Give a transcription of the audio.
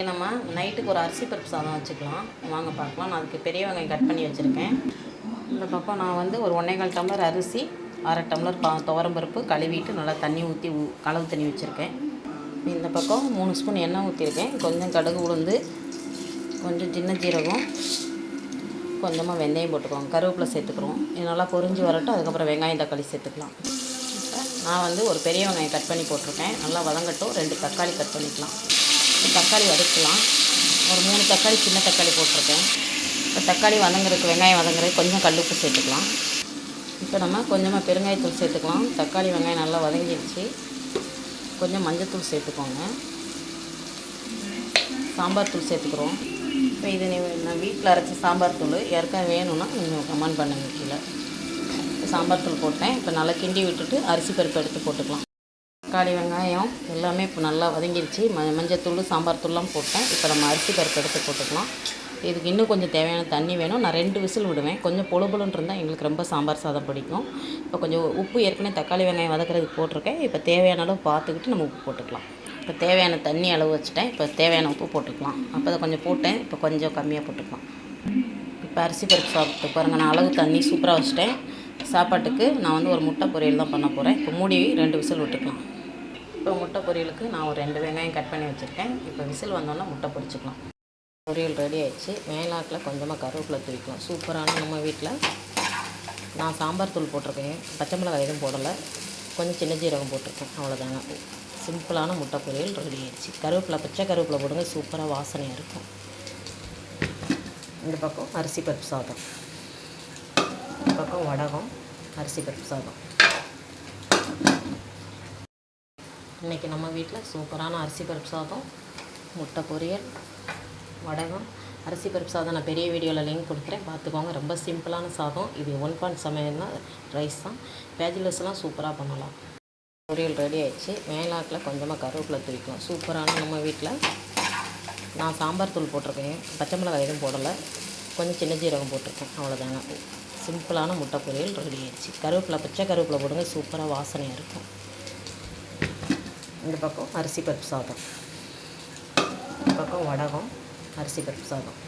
நம்ம நைட்டுக்கு ஒரு அரிசி பருப்பு சாதம் வச்சுக்கலாம். வாங்க பார்க்கலாம். நான் அதுக்கு பெரிய வெங்காயம் கட் பண்ணி வச்சுருக்கேன். இந்த பக்கம் நான் வந்து ஒரு 1 1/4 டம்ளர் அரிசி, 1/2 டம்ளர் துவரம் பருப்பு கழுவிட்டு நல்லா தண்ணி ஊற்றி அளவு தண்ணி வச்சுருக்கேன். இந்த பக்கம் 3 ஸ்பூன் எண்ணெய் ஊற்றிருக்கேன். கொஞ்சம் கடுகு உளுந்து, கொஞ்சம் சின்ன ஜீரகம், கொஞ்சமாக வெந்தயம் போட்டுக்குவோம். கருவேப்பிலை சேர்த்துக்குறோம். இது நல்லா பொரிஞ்சு வரட்டும். அதுக்கப்புறம் வெங்காயம் தக்காளி சேர்த்துக்கலாம். நான் வந்து ஒரு பெரிய வெங்காயம் கட் பண்ணி போட்டிருக்கேன். நல்லா வதங்கட்டும். 2 தக்காளி கட் பண்ணிக்கலாம். தக்காளி வதக்கலாம். ஒரு 3 தக்காளி சின்ன தக்காளி போட்டிருக்கேன். இப்போ தக்காளி வதங்குறதுக்கு வெங்காயம் வதங்குறதுக்கு கொஞ்சம் கல்லுப்பு சேர்த்துக்கலாம். இப்போ நம்ம கொஞ்சமாக பெருங்காயத்தூள் சேர்த்துக்கலாம். தக்காளி வெங்காயம் நல்லா வதங்கிடுச்சு. கொஞ்சம் மஞ்சத்தூள் சேர்த்துக்கோங்க. சாம்பார் தூள் சேர்த்துக்கிறோம். இப்போ இது நான் வீட்டில் அரைச்சி சாம்பார் தூள் யாருக்கா வேணும்னா நீங்கள் கமெண்ட் பண்ணுங்க கீழே. சாம்பார் தூள் போட்டேன். இப்போ நல்லா கிண்டி விட்டுட்டு அரிசி பருப்பு எடுத்து போட்டுக்கலாம். தக்காளி வெங்காயம் எல்லாமே இப்போ நல்லா வதங்கிடுச்சு. மஞ்சத்தூள் சாம்பார் தூள்லாம் போட்டேன். இப்போ நம்ம அரிசி பருப்பு எடுத்து போட்டுக்கலாம். இதுக்கு இன்னும் கொஞ்சம் தேவையான தண்ணி வேணும். நான் 2 விசில் விடுவேன். கொஞ்சம் பொழுபொழுன்னு இருந்தால் எங்களுக்கு ரொம்ப சாம்பார் சாதம் பிடிக்கும். இப்போ கொஞ்சம் உப்பு ஏற்கனவே தக்காளி வெங்காயம் வதக்கிறதுக்கு போட்டிருக்கேன். இப்போ தேவையான அளவு பார்த்துக்கிட்டு நம்ம உப்பு போட்டுக்கலாம். இப்போ தேவையான தண்ணி அளவு வச்சுட்டேன். இப்போ தேவையான உப்பு போட்டுக்கலாம். அப்போ அதை கொஞ்சம் போட்டேன். இப்போ கொஞ்சம் கம்மியாக போட்டுக்கலாம். இப்போ அரிசி பருப்பு சாப்பிட்டு பாருங்கள். நான் அளவு தண்ணி சூப்பராக வச்சுட்டேன். சாப்பாட்டுக்கு நான் வந்து ஒரு முட்டை பொரியல் தான் பண்ண போகிறேன். இப்போ மூடி 2 விசில் விட்டுக்கலாம். இப்போ முட்டை பொரியலுக்கு நான் ஒரு 2 வெங்காயம் கட் பண்ணி வச்சுருக்கேன். இப்போ விசில் வந்தோன்னா முட்டை பொரிச்சிக்கலாம். பொரியல் ரெடி ஆகிடுச்சு. மேலாக்கில் கொஞ்சமாக கருவேப்பிலை தூவிக்கலாம். சூப்பரான நம்ம வீட்டில் நான் சாம்பார் தூள் போட்டிருக்கேன். பச்சை மிளகாய் எதுவும் போடலை. கொஞ்சம் சின்ன ஜீரகம் போட்டிருக்கேன். அவ்வளோதாங்க. சிம்பிளான முட்டை பொரியல் ரெடி ஆகிடுச்சு. கருவேப்பிலை பச்சை கருவேப்பிலை போடுங்க. சூப்பராக வாசனையாக இருக்கும். இந்த பக்கம் அரிசி பருப்பு சாதம், இந்த பக்கம் வடகம், அரிசி பருப்பு சாதம். இன்றைக்கி நம்ம வீட்டில் சூப்பரான அரிசி பருப்பு சாதம், முட்டை பொரியல், வடகம், அரிசி பருப்பு சாதம். நான் பெரிய வீடியோவில் லிங்க் கொடுக்குறேன், பார்த்துக்கோங்க. ரொம்ப சிம்பிளான சாதம். இது 1 பாட் சமையல்னா ரைஸ் தான். பேச்சுலர்ஸ்லாம் சூப்பராக பண்ணலாம். பொரியல் ரெடி ஆகிடுச்சு. மேலாக்கில் கொஞ்சமாக கருவேப்பிலை தூவிக்கலாம். சூப்பரான நம்ம வீட்டில் நான் சாம்பார் தூள் போட்டிருக்கேன். பச்சை மிளகாய் எதுவும் போடலை. கொஞ்சம் சின்ன ஜீரகம் போட்டிருக்கேன். அவ்வளோதாங்க. சிம்பிளான முட்டை பொரியல் ரெடி ஆகிடுச்சு. கருவேப்பிலை பச்சை கருவேப்பிலை போடுங்க. சூப்பராக வாசனையாக இருக்கும். இந்த பக்கம் அரிசி பருப்பு சாதம், இந்த பக்கம் வடகம், அரிசி பருப்பு சாதம்.